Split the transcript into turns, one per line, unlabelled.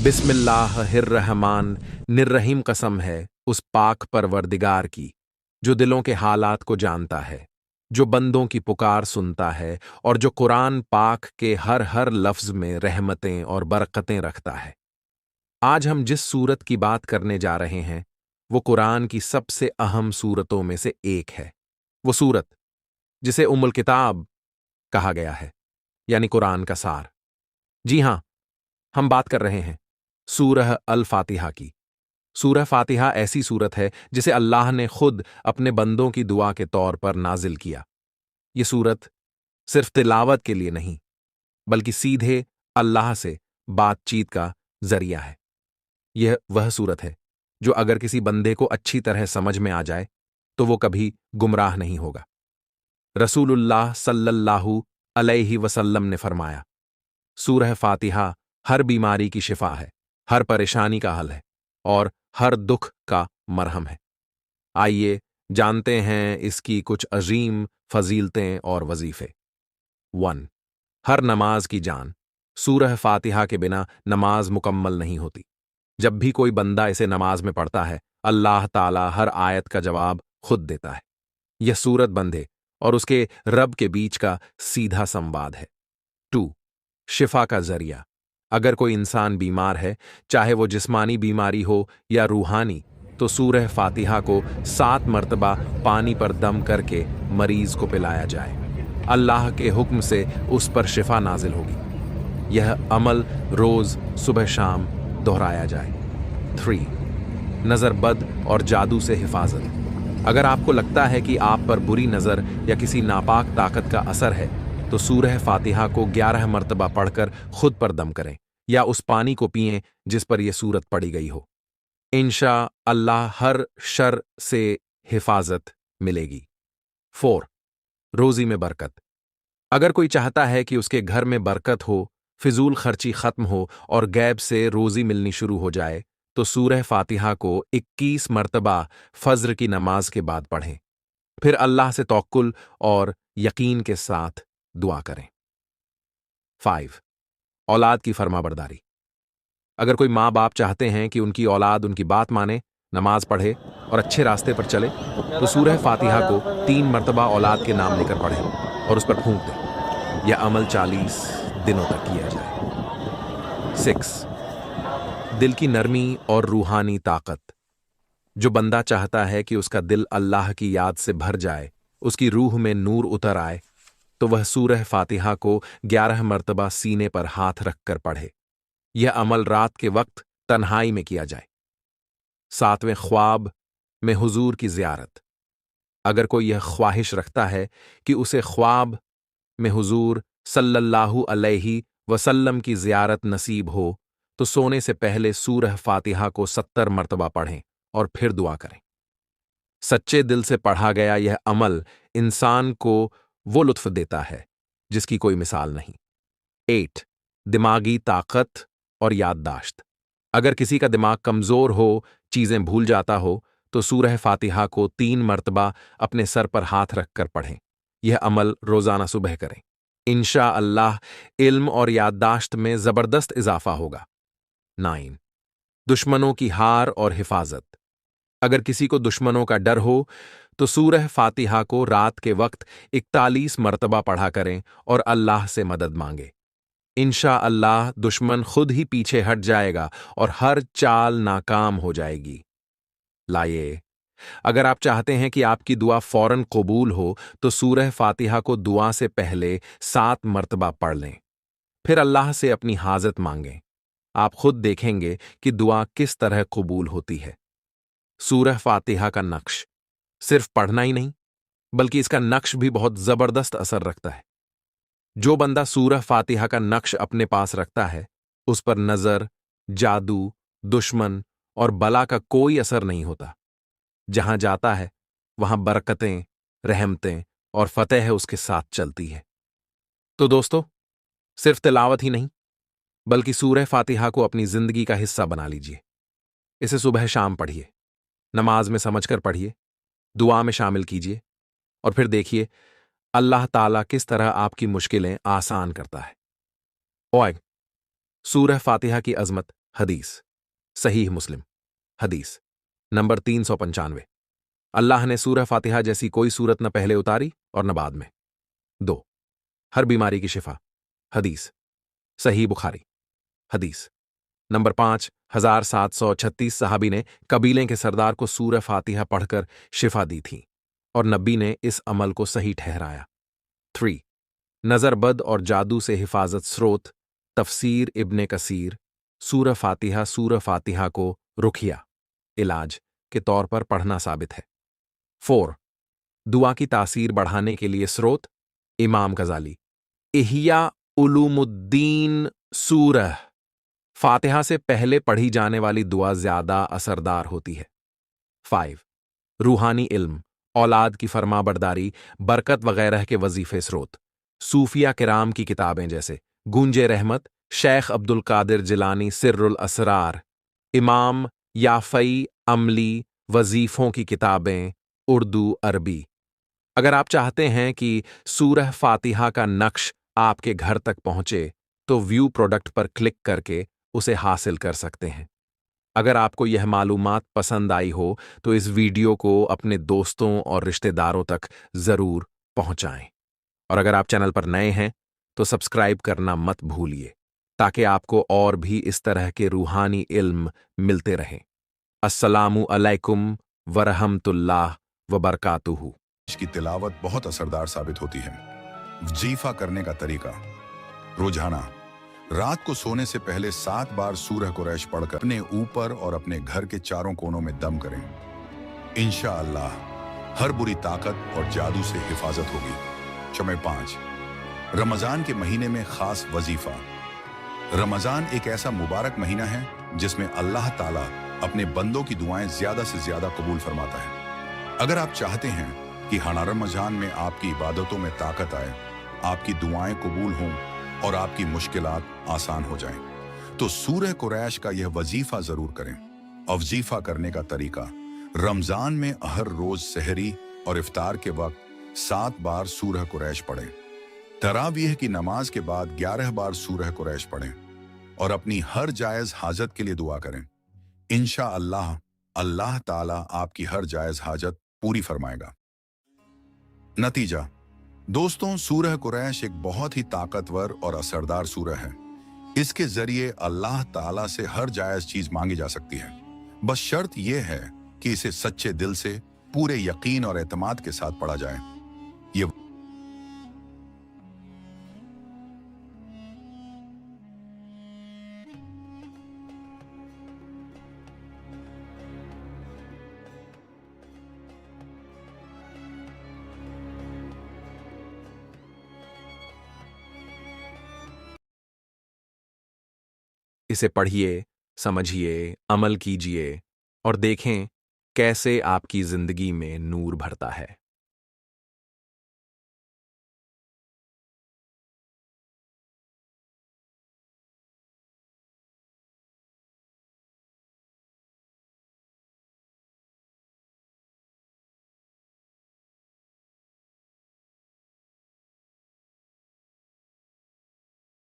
बिस्मिल्लाहिर्रहमान निर्रहीम कसम है उस पाक परवरदिगार की जो दिलों के हालात को जानता है, जो बंदों की पुकार सुनता है और जो कुरान पाक के हर हर लफ्ज में रहमतें और बरकतें रखता है। आज हम जिस सूरत की बात करने जा रहे हैं वो कुरान की सबसे अहम सूरतों में से एक है। वो सूरत जिसे उम्मुल किताब कहा गया है, यानी कुरान का सार। जी हां, हम बात कर रहे हैं सूरह अल फातिहा की। सूरह फातिहा ऐसी सूरत है जिसे अल्लाह ने खुद अपने बंदों की दुआ के तौर पर नाजिल किया। ये सूरत सिर्फ तिलावत के लिए नहीं, बल्कि सीधे अल्लाह से बातचीत का जरिया है। यह वह सूरत है जो अगर किसी बंदे को अच्छी तरह समझ में आ जाए तो वो कभी गुमराह नहीं होगा। रसूलुल्लाह सल्लल्लाहु अलैहि वसल्लम ने फरमाया, सूरह फातिहा हर बीमारी की शिफा है, हर परेशानी का हल है और हर दुख का मरहम है। आइए जानते हैं इसकी कुछ अजीम फजीलतें और वजीफे। 1. हर नमाज की जान। सूरह फातिहा के बिना नमाज मुकम्मल नहीं होती। जब भी कोई बंदा इसे नमाज में पढ़ता है, अल्लाह ताला हर आयत का जवाब खुद देता है। यह सूरत बंदे और उसके रब के बीच का सीधा संवाद है। 2. शिफा का जरिया। अगर कोई इंसान बीमार है, चाहे वो जिस्मानी बीमारी हो या रूहानी, तो सूरह फातिहा को 7 मर्तबा पानी पर दम करके मरीज को पिलाया जाए। अल्लाह के हुक्म से उस पर शिफा नाजिल होगी। यह अमल रोज सुबह शाम दोहराया जाए। 3. नजर बद और जादू से हिफाजत। अगर आपको लगता है कि आप पर बुरी नजर या किसी नापाक ताकत का असर है, तो सूरह फातिहा को 11 मर्तबा पढ़कर खुद पर दम करें या उस पानी को पिएं जिस पर यह सूरत पड़ी गई हो। इंशा अल्लाह हर शर से हिफाजत मिलेगी। 4. रोजी में बरकत। अगर कोई चाहता है कि उसके घर में बरकत हो, फिजूल खर्ची खत्म हो और गैब से रोजी मिलनी शुरू हो जाए, तो सूरह फातिहा को 21 मर्तबा फज्र की नमाज के बाद पढ़ें। फिर अल्लाह से तवक्कुल और यकीन के साथ दुआ करें। 5. औलाद की फरमाबरदारी। अगर कोई माँ बाप चाहते हैं कि उनकी औलाद उनकी बात माने, नमाज पढ़े और अच्छे रास्ते पर चले, तो सूरह फातिहा को 3 मर्तबा औलाद के नाम लेकर पढ़ें और उस पर फूंक दें। यह अमल 40 दिनों तक किया जाए। 6. दिल की नरमी और रूहानी ताकत। जो बंदा चाहता है कि उसका दिल अल्लाह की याद से भर जाए, उसकी रूह में नूर उतर आए, तो वह सूरह फातिहा को 11 मर्तबा सीने पर हाथ रखकर पढ़े। यह अमल रात के वक्त तन्हाई में किया जाए। 7वें ख्वाब में हुजूर की ज़ियारत। अगर कोई यह ख्वाहिश रखता है कि उसे ख्वाब में हुजूर सल्लल्लाहु अलैहि वसल्लम की ज़ियारत नसीब हो, तो सोने से पहले सूरह फातिहा को 70 मर्तबा पढ़ें और फिर दुआ करें। सच्चे दिल से पढ़ा गया यह अमल इंसान को वो लुत्फ देता है जिसकी कोई मिसाल नहीं। 8. दिमागी ताकत और याददाश्त। अगर किसी का दिमाग कमजोर हो, चीजें भूल जाता हो, तो सूरह फातिहा को 3 मर्तबा अपने सर पर हाथ रखकर पढ़ें। यह अमल रोजाना सुबह करें। इंशा अल्लाह इल्म और याददाश्त में जबरदस्त इजाफा होगा। 9. दुश्मनों की हार और हिफाजत। अगर किसी को दुश्मनों का डर हो, तो सूरह फातिहा को रात के वक्त 41 मर्तबा पढ़ा करें और अल्लाह से मदद मांगे। इंशा अल्लाह दुश्मन खुद ही पीछे हट जाएगा और हर चाल नाकाम हो जाएगी। लाइए, अगर आप चाहते हैं कि आपकी दुआ फौरन कबूल हो, तो सूरह फातिहा को दुआ से पहले 7 मर्तबा पढ़ लें। फिर अल्लाह से अपनी हाजत मांगें। आप खुद देखेंगे कि दुआ किस तरह कबूल होती है। सूरह फातिहा का नक्श सिर्फ पढ़ना ही नहीं, बल्कि इसका नक्श भी बहुत जबरदस्त असर रखता है। जो बंदा सूरह फातिहा का नक्श अपने पास रखता है, उस पर नजर, जादू, दुश्मन और बला का कोई असर नहीं होता। जहां जाता है वहां बरकतें, रहमतें और फतेह उसके साथ चलती है। तो दोस्तों, सिर्फ तिलावत ही नहीं, बल्कि सूरह फातिहा को अपनी जिंदगी का हिस्सा बना लीजिए। इसे सुबह शाम पढ़िए, नमाज में समझकर पढ़िए, दुआ में शामिल कीजिए और फिर देखिए अल्लाह ताला किस तरह आपकी मुश्किलें आसान करता है। ओए, सूरह फातिहा की अजमत हदीस सहीह मुस्लिम। हदीस नंबर 395। अल्लाह ने सूरह फातिहा जैसी कोई सूरत न पहले उतारी और न बाद में। 2। हर बीमारी की शिफा। हदीस सही बुखारी। हदीस नंबर 5736 सहाबी ने कबीले के सरदार को सूरह फातिहा पढ़कर शिफा दी थी और नबी ने इस अमल को सही ठहराया। 3। नजर बद और जादू से हिफाजत स्रोत तफसीर इब्ने कसीर सूरह फातिहा को रुखिया इलाज के तौर पर पढ़ना साबित है। 4। दुआ की तासीर बढ़ाने के लिए स्रोत इमाम गजाली इहिया उलूमुद्दीन सूरह फातिहा से पहले पढ़ी जाने वाली दुआ ज्यादा असरदार होती है। 5। रूहानी इल्म औलाद की फरमाबरदारी बरकत वगैरह के वजीफे स्रोत सूफिया किराम की किताबें जैसे गूंजे रहमत शेख अब्दुल कादिर जिलानी सिर्रुल असरार इमाम याफई अमली वजीफों की किताबें उर्दू अरबी। अगर आप चाहते हैं कि सूरह फातिहा का नक्श आपके घर तक पहुंचे तो व्यू प्रोडक्ट पर क्लिक करके उसे हासिल कर सकते हैं। अगर आपको यह मालूमात पसंद आई हो तो इस वीडियो को अपने दोस्तों और रिश्तेदारों तक जरूर पहुंचाएं। और अगर आप चैनल पर नए हैं तो सब्सक्राइब करना मत भूलिए ताकि आपको और भी इस तरह के रूहानी इल्म मिलते रहें। अस्सलामु अलैकुम वरहमतुल्लाह वबरकातुहू।
इसकी तिलावत बहुत असरदार साबित होती है। वजीफा करने का तरीका। रोजाना रात को सोने से पहले 7 बार सूरह कुरैश पढ़कर अपने ऊपर और अपने घर के चारों कोनों में दम करें। इंशाअल्लाह हर बुरी ताकत और जादू से हिफाजत होगी। शमे 5। रमजान के महीने में खास वजीफा। रमजान एक ऐसा मुबारक महीना है जिसमें अल्लाह ताला अपने बंदों की दुआएं ज्यादा से ज्यादा कबूल फरमाता है। अगर आप चाहते हैं कि हर रमजान में आपकी इबादतों में ताकत आए, आपकी दुआएं कबूल हों और आपकी मुश्किलात आसान हो जाएं, तो सूरह कुरैश का यह वजीफा जरूर करें। वजीफा करने का तरीका। रमजान में हर रोज सहरी और इफ्तार के वक्त 7 बार सूरह कुरैश पढ़ें। तरावीह की नमाज के बाद 11 बार सूरह कुरैश पढ़ें और अपनी हर जायज हाजत के लिए दुआ करें। इंशाअल्लाह अल्लाह ताला आपकी हर जायज हाजत पूरी फरमाएगा। नतीजा दोस्तों, सूरह कुरैश एक बहुत ही ताकतवर और असरदार सूरह है। इसके जरिए अल्लाह ताला से हर जायज चीज मांगी जा सकती है। बस शर्त यह है कि इसे सच्चे दिल से पूरे यकीन और एतमाद के साथ पढ़ा जाए। ये
इसे पढ़िए, समझिए, अमल कीजिए और देखें कैसे आपकी जिंदगी में नूर भरता है।